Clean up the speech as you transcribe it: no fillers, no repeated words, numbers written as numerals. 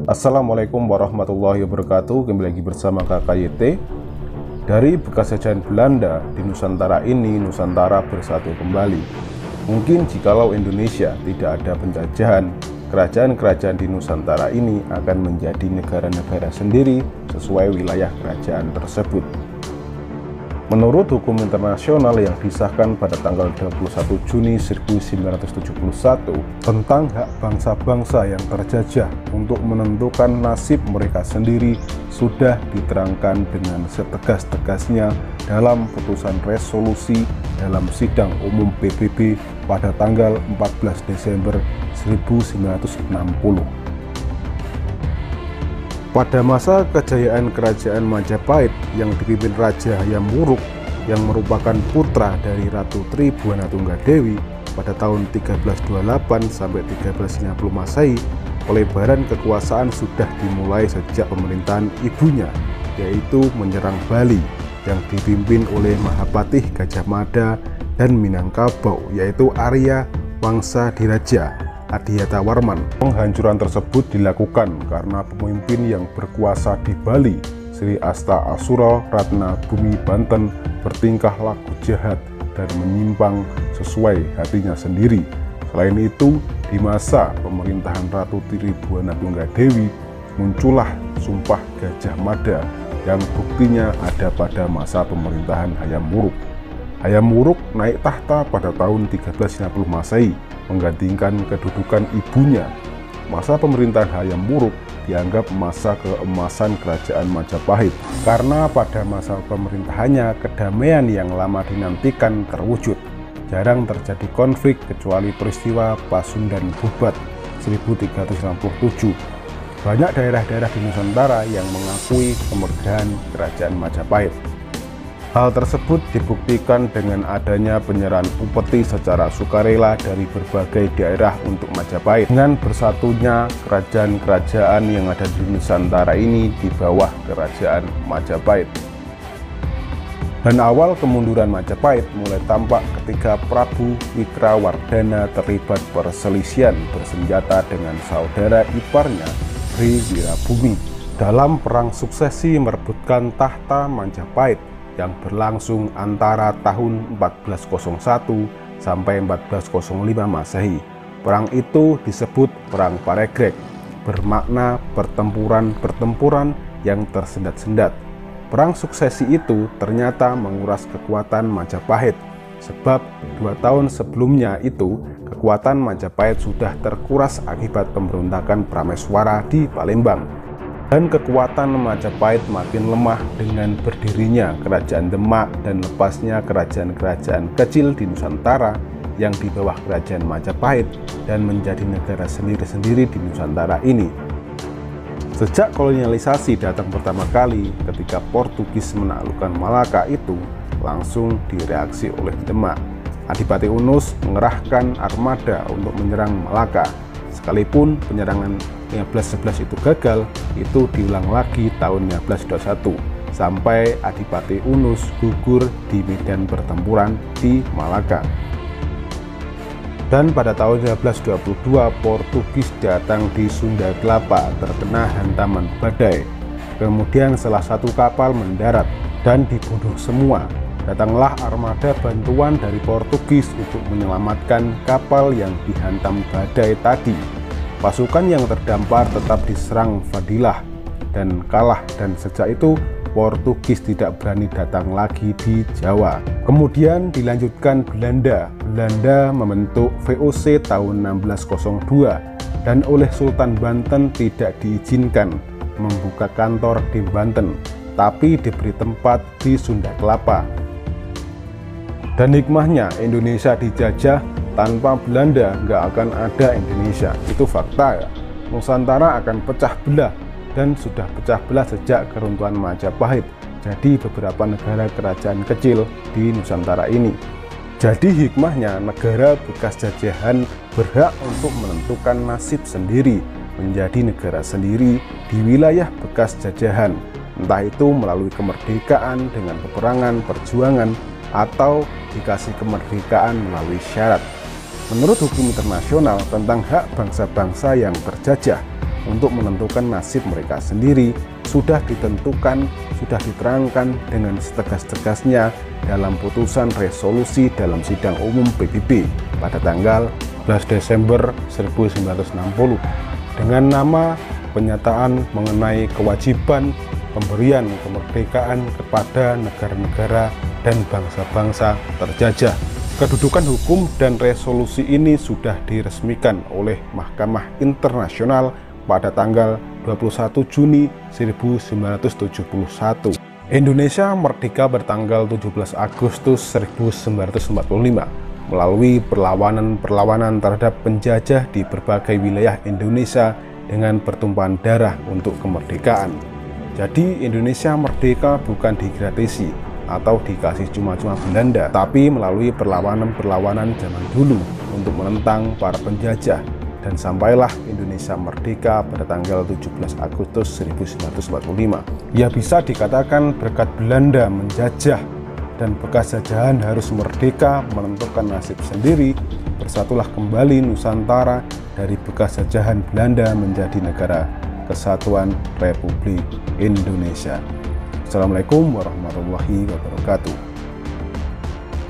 Assalamualaikum warahmatullahi wabarakatuh. Kembali lagi bersama Kakak YT. Dari bekas jajahan Belanda di Nusantara ini, Nusantara bersatu kembali. Mungkin jikalau Indonesia tidak ada penjajahan, kerajaan-kerajaan di Nusantara ini akan menjadi negara-negara sendiri sesuai wilayah kerajaan tersebut. Menurut hukum internasional yang disahkan pada tanggal 21 Juni 1971 tentang hak bangsa-bangsa yang terjajah untuk menentukan nasib mereka sendiri sudah diterangkan dengan setegas-tegasnya dalam putusan resolusi dalam sidang umum PBB pada tanggal 14 Desember 1960. Pada masa kejayaan kerajaan Majapahit yang dipimpin Raja Hayam Wuruk yang merupakan putra dari Ratu Tribhuwana Tunggadewi pada tahun 1328 sampai 1350 Masehi, pelebaran kekuasaan sudah dimulai sejak pemerintahan ibunya, yaitu menyerang Bali yang dipimpin oleh Mahapatih Gajah Mada dan Minangkabau, yaitu Arya Wangsadiraja Adihyatawarman. Penghancuran tersebut dilakukan karena pemimpin yang berkuasa di Bali, Sri Asta Asura Ratna Bumi Banten, bertingkah laku jahat dan menyimpang sesuai hatinya sendiri. Selain itu, di masa pemerintahan Ratu Tribhuwana Tunggadewi muncullah Sumpah Gajah Mada yang buktinya ada pada masa pemerintahan Hayam Wuruk. Hayam Wuruk naik tahta pada tahun 1350 Masehi, menggantikan kedudukan ibunya. Masa pemerintahan Hayam Wuruk dianggap masa keemasan kerajaan Majapahit karena pada masa pemerintahannya kedamaian yang lama dinantikan terwujud. Jarang terjadi konflik kecuali peristiwa Pasundan Bubat 1397. Banyak daerah-daerah di Nusantara yang mengakui kemerdekaan kerajaan Majapahit. Hal tersebut dibuktikan dengan adanya penyerahan upeti secara sukarela dari berbagai daerah untuk Majapahit. Dengan bersatunya kerajaan-kerajaan yang ada di Nusantara ini di bawah kerajaan Majapahit. Dan awal kemunduran Majapahit mulai tampak ketika Prabu Wikrawardhana terlibat perselisihan bersenjata dengan saudara iparnya Sri Wirabumi dalam perang suksesi merebutkan tahta Majapahit yang berlangsung antara tahun 1401 sampai 1405 Masehi. Perang itu disebut Perang Paregreg, bermakna pertempuran yang tersendat-sendat. Perang suksesi itu ternyata menguras kekuatan Majapahit, sebab 2 tahun sebelumnya itu kekuatan Majapahit sudah terkuras akibat pemberontakan Prameswara di Palembang. Dan kekuatan Majapahit makin lemah dengan berdirinya Kerajaan Demak dan lepasnya kerajaan-kerajaan kecil di Nusantara yang di bawah kerajaan Majapahit dan menjadi negara sendiri-sendiri di Nusantara ini. Sejak kolonialisasi datang pertama kali ketika Portugis menaklukkan Malaka itu langsung direaksi oleh Demak. Adipati Unus mengerahkan armada untuk menyerang Malaka. Sekalipun penyerangan 1511 itu gagal, itu diulang lagi tahun 1521 sampai Adipati Unus gugur di medan pertempuran di Malaka. Dan pada tahun 1522 Portugis datang di Sunda Kelapa terkena hantaman badai. Kemudian salah satu kapal mendarat dan dibunuh semua. Datanglah armada bantuan dari Portugis untuk menyelamatkan kapal yang dihantam badai tadi. Pasukan yang terdampar tetap diserang Fadilah dan kalah, dan sejak itu Portugis tidak berani datang lagi di Jawa. Kemudian dilanjutkan Belanda. Belanda membentuk VOC tahun 1602 dan oleh Sultan Banten tidak diizinkan membuka kantor di Banten, tapi diberi tempat di Sunda Kelapa. Dan hikmahnya Indonesia dijajah, tanpa Belanda nggak akan ada Indonesia. Itu fakta ya. Nusantara akan pecah belah dan sudah pecah belah sejak keruntuhan Majapahit. Jadi beberapa negara kerajaan kecil di Nusantara ini. Jadi hikmahnya negara bekas jajahan berhak untuk menentukan nasib sendiri, menjadi negara sendiri di wilayah bekas jajahan. Entah itu melalui kemerdekaan dengan peperangan, perjuangan, atau dikasih kemerdekaan melalui syarat. Menurut hukum internasional tentang hak bangsa-bangsa yang terjajah, untuk menentukan nasib mereka sendiri sudah ditentukan, sudah diterangkan dengan setegas-tegasnya dalam putusan resolusi dalam sidang umum PBB pada tanggal 11 Desember 1960 dengan nama penyataan mengenai kewajiban pemberian kemerdekaan kepada negara-negara dan bangsa-bangsa terjajah. Kedudukan hukum dan resolusi ini sudah diresmikan oleh Mahkamah Internasional pada tanggal 21 Juni 1971. Indonesia merdeka bertanggal 17 Agustus 1945 melalui perlawanan terhadap penjajah di berbagai wilayah Indonesia dengan pertumpahan darah untuk kemerdekaan. Jadi Indonesia merdeka bukan digratisi atau dikasih cuma-cuma Belanda, tapi melalui perlawanan zaman dulu untuk menentang para penjajah, dan sampailah Indonesia merdeka pada tanggal 17 Agustus 1945. Ya, bisa dikatakan berkat Belanda menjajah dan bekas jajahan harus merdeka menentukan nasib sendiri, bersatulah kembali Nusantara dari bekas jajahan Belanda menjadi negara Kesatuan Republik Indonesia. Assalamualaikum warahmatullahi wabarakatuh.